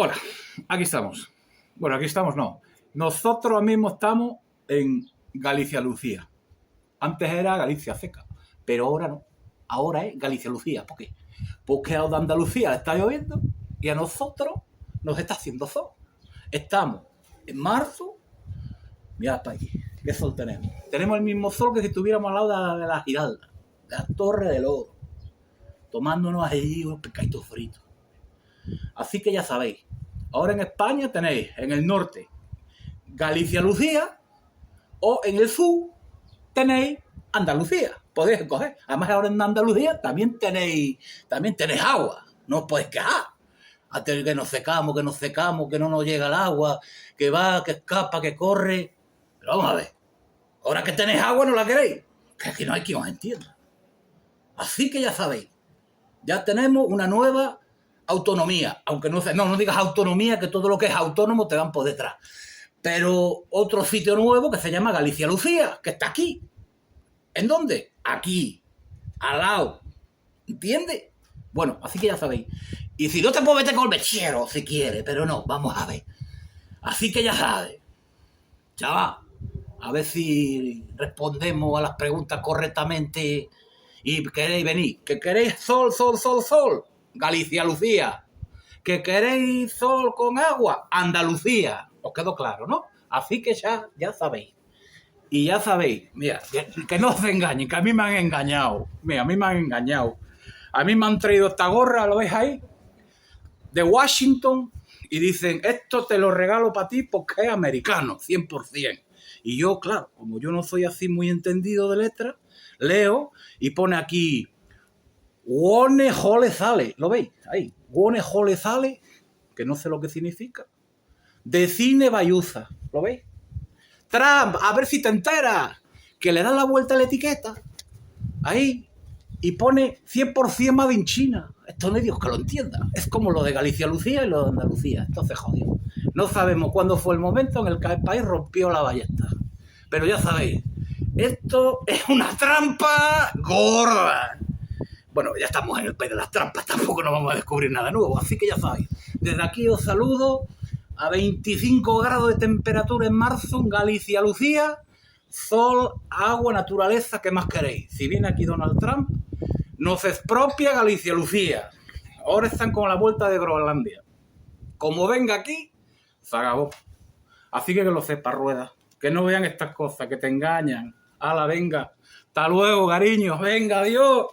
Hola, aquí estamos. Bueno, aquí estamos no. Nosotros mismos estamos en Galicia Lucía. Antes era Galicia Seca, pero ahora no. Ahora es Galicia Lucía. ¿Por qué? Porque a Andalucía le está lloviendo y a nosotros nos está haciendo sol. Estamos en marzo. Mirad para aquí, qué sol tenemos. Tenemos el mismo sol que si estuviéramos al lado de la Giralda, de la Torre del Oro, tomándonos ahí unos pescaditos fritos. Así que ya sabéis, ahora en España tenéis en el norte Galicia Lucía o en el sur tenéis Andalucía. Podéis escoger. Además ahora en Andalucía también tenéis agua. No os podéis quejar. Hasta que nos secamos, que no nos llega el agua, que va, que escapa, que corre. Pero vamos a ver. Ahora que tenéis agua no la queréis. Que aquí no hay quien os entienda. Así que ya sabéis. Ya tenemos una nueva autonomía, aunque no digas autonomía, que todo lo que es autónomo te dan por detrás. Pero otro sitio nuevo que se llama Galicia Lucía, que está aquí. ¿En dónde? Aquí, al lado. ¿Entiendes? Bueno, así que ya sabéis. Y si no te puedes meter con el mechero, si quieres, pero no, vamos a ver. Así que ya sabes. Chaval, a ver si respondemos a las preguntas correctamente y queréis venir. ¿Que queréis sol, sol, sol, sol? Galicia Lucía. ¿Que queréis sol con agua? Andalucía. Os quedó claro, ¿no? Así que ya sabéis. Y ya sabéis, mira, que no os engañen, que a mí me han engañado. Mira, a mí me han engañado. A mí me han traído esta gorra, ¿lo veis ahí? De Washington. Y dicen, esto te lo regalo para ti porque es americano, 100%. Y yo, claro, como yo no soy así muy entendido de letras, leo y pone aquí Wone Hole Sale. ¿Lo veis? Ahí. Wone Hole Sale, que no sé lo que significa. De Cine Bayuza. ¿Lo veis? Trump, a ver si te enteras. Que le dan la vuelta a la etiqueta. Ahí. Y pone 100% Made in China. Esto no hay Dios que lo entienda. Es como lo de Galicia Lucía y lo de Andalucía. Entonces, jodido. No sabemos cuándo fue el momento en el que el país rompió la ballesta. Pero ya sabéis, esto es una trampa gorda. Bueno, ya estamos en el país de las trampas. Tampoco nos vamos a descubrir nada nuevo. Así que ya sabéis. Desde aquí os saludo a 25 grados de temperatura en marzo en Galicia Lucía. Sol, agua, naturaleza, ¿qué más queréis? Si viene aquí Donald Trump, nos expropia Galicia Lucía. Ahora están con la vuelta de Groenlandia. Como venga aquí, se acabó. Así que lo sepa, Rueda. Que no vean estas cosas, que te engañan. Ala, venga. Hasta luego, cariño. Venga, adiós.